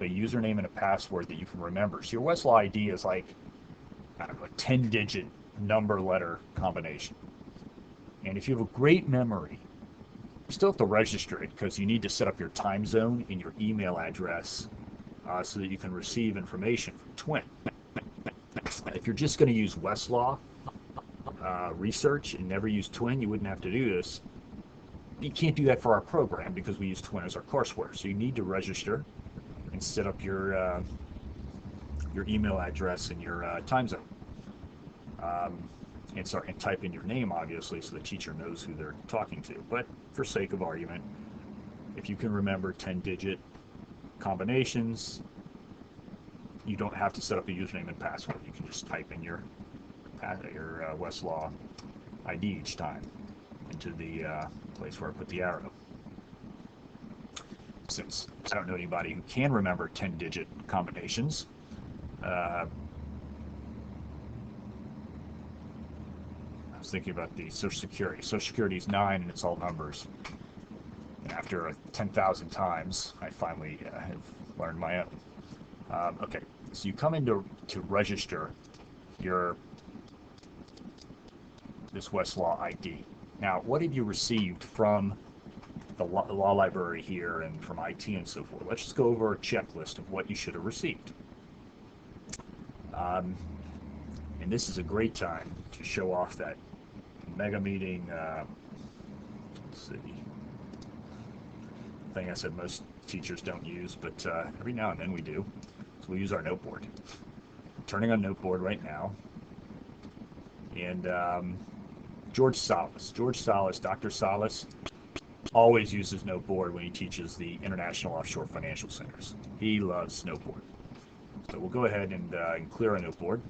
a username and a password that you can remember. So your Westlaw ID is like, I don't know, a 10-digit number-letter combination. And if you have a great memory, you still have to register it because you need to set up your time zone and your email address so that you can receive information from Twin. If you're just going to use Westlaw research and never use Twin, you wouldn't have to do this. You can't do that for our program because we use Twin as our courseware. So you need to register and set up your email address and your time zone. And type in your name, obviously, so the teacher knows who they're talking to. But for sake of argument, if you can remember 10-digit combinations, you don't have to set up a username and password. You can just type in your Westlaw ID each time into the place where I put the arrow. Since I don't know anybody who can remember 10-digit combinations, I was thinking about the Social Security. Social Security is 9 and it's all numbers. And after 10,000 times, I finally have learned my own. Okay, so you come in to register this Westlaw ID. Now, what have you received from the law library here and from IT and so forth? Let's just go over a checklist of what you should have received. And this is a great time to show off that mega meeting, let's see, thing I said most teachers don't use, but every now and then we do. So we'll use our noteboard. I'm turning on noteboard right now. And Dr. Salas, always uses Noteboard when he teaches the International Offshore Financial Centers. He loves Noteboard. So we'll go ahead and clear our Noteboard.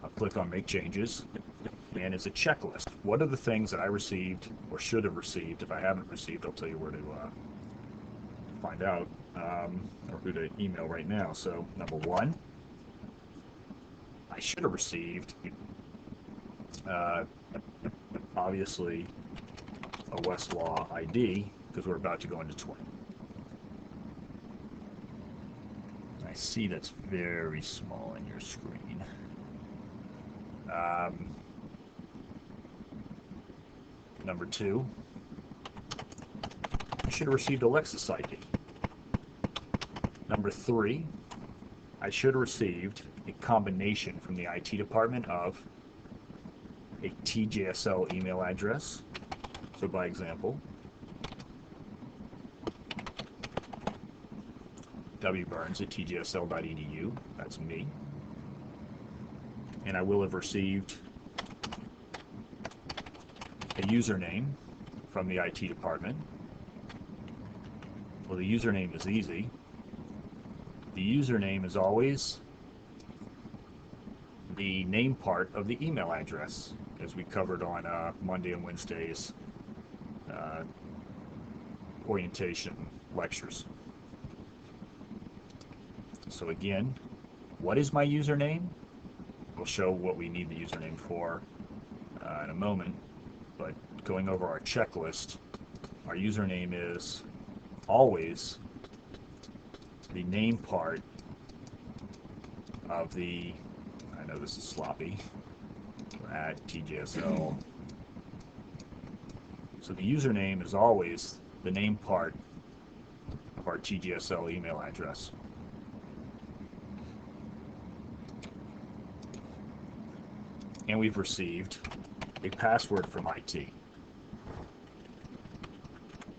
I'll click on Make Changes. And it's a checklist. What are the things that I received or should have received? If I haven't received, I'll tell you where to find out or who to email right now. So number 1, I should have received obviously a Westlaw ID because we're about to go into Twin. I see that's very small on your screen. Number 2, I should have received a Lexus ID. Number 3, I should have received a combination from the IT department of a TJSL email address. So by example, wbyrnes@tjsl.edu, that's me. And I will have received a username from the IT department. Well, the username is easy. The username is always the name part of the email address, as we covered on Monday and Wednesday's orientation lectures. So again, what is my username? We'll show what we need the username for in a moment, but going over our checklist, our username is always the name part of the, I know this is sloppy, at TJSL. So the username is always the name part of our TJSL email address. And we've received a password from IT.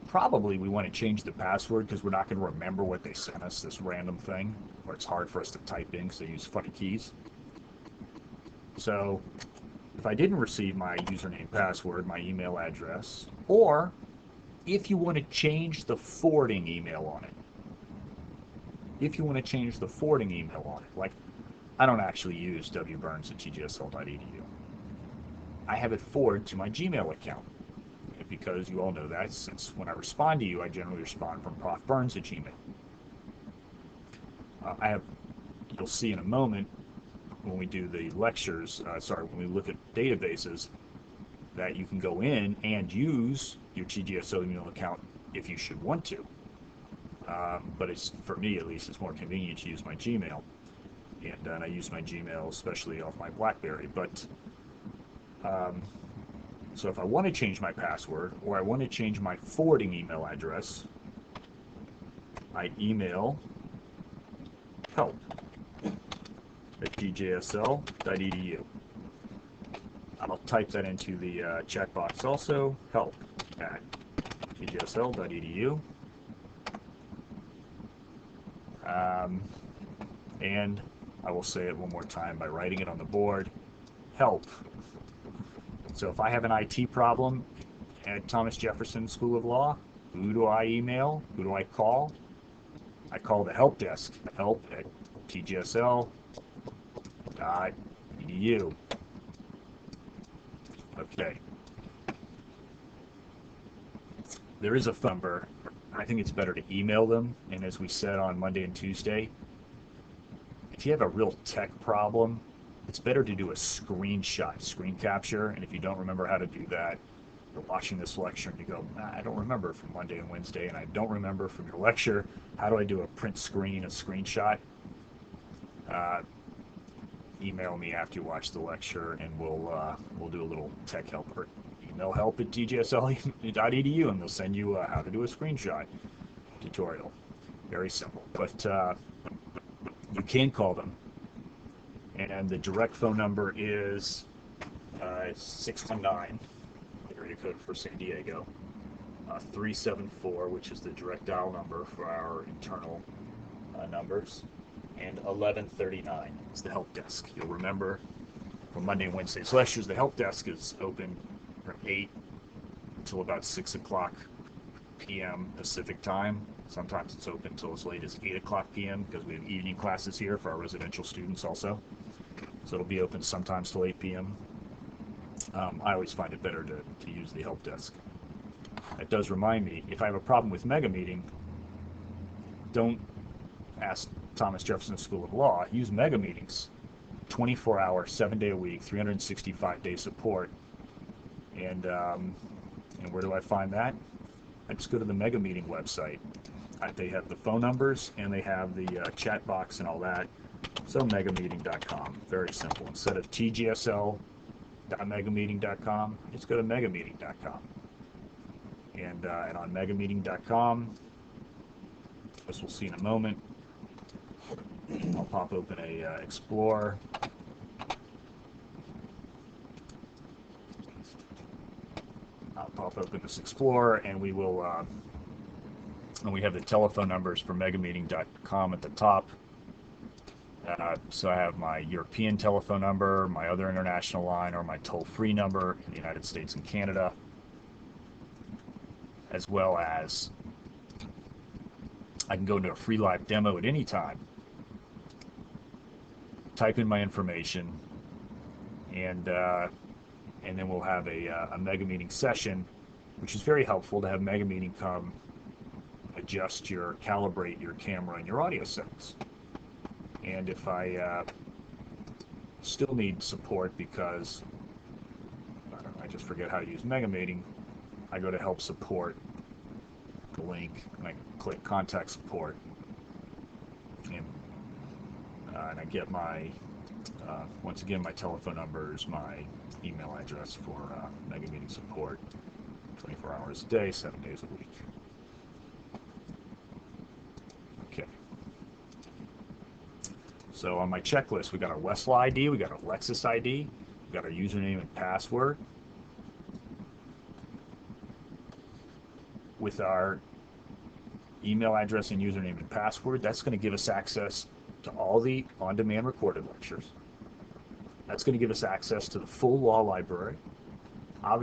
Probably we want to change the password because we're not going to remember what they sent us, this random thing, or it's hard for us to type in because they use funny keys. So if I didn't receive my username, password, my email address, or if you want to change the forwarding email on it, like I don't actually use wbyrnes@tjsl.edu. I have it forwarded to my Gmail account because you all know that since when I respond to you, I generally respond from Prof. Byrnes at Gmail. You'll see in a moment when we do the lectures, when we look at databases, that you can go in and use your TJSL email account if you should want to. but it's, for me at least, it's more convenient to use my Gmail. And I use my Gmail especially off my BlackBerry. But um, so if I want to change my password or I want to change my forwarding email address, I email help at tjsl.edu. I'll type that into the chat box also, help at tjsl.edu. And I will say it one more time by writing it on the board, help. So if I have an IT problem at Thomas Jefferson School of Law, who do I email? Who do I call? I call the help desk, help at tjsl.edu. Okay. There is a phone number. I think it's better to email them. And as we said on Monday and Tuesday, if you have a real tech problem, it's better to do a screenshot, screen capture. And if you don't remember how to do that, you're watching this lecture and you go, I don't remember from Monday and Wednesday, and I don't remember from your lecture. How do I do a print screen, a screenshot? Email me after you watch the lecture, and we'll do a little tech help. Or email help at tjsl.edu, and they'll send you how to do a screenshot tutorial. Very simple. But you can call them, and the direct phone number is 619, area code for San Diego, 374, which is the direct dial number for our internal numbers, and 1139 is the help desk. You'll remember from Monday and Wednesday's lectures, the help desk is open from 8 until about 6 o'clock p.m. Pacific time. Sometimes it's open until as late as 8 o'clock p.m. because we have evening classes here for our residential students also. So it'll be open sometimes till 8 p.m. I always find it better to use the help desk. That does remind me, if I have a problem with Mega Meeting, don't ask Thomas Jefferson School of Law. Use Mega Meetings. 24-hour, 7-day a week, 365-day support. And where do I find that? I just go to the Mega Meeting website. They have the phone numbers and they have the chat box and all that. So megameeting.com. Very simple. Instead of tgsl.megameeting.com, just go to megameeting.com. And on megameeting.com, as we'll see in a moment, I'll pop open a Explorer. I'll pop open this Explorer, and we will, and we have the telephone numbers for megameeting.com at the top. So I have my European telephone number, my other international line, or my toll-free number in the United States and Canada, as well as I can go into a free live demo at any time, type in my information, and then we'll have a Mega Meeting session, which is very helpful to have Mega Meeting come calibrate your camera and your audio settings. And if I still need support because I just forget how to use Mega Meeting, I go to Help Support, the link, and I click Contact Support, and I get my, once again, my telephone numbers, my email address for Mega Meeting support, 24 hours a day, 7 days a week. Okay. So on my checklist, we got our Westlaw ID, we got our Lexus ID, we got our username and password. With our email address and username and password, that's going to give us access to all the on-demand recorded lectures. That's going to give us access to the full law library. Obviously,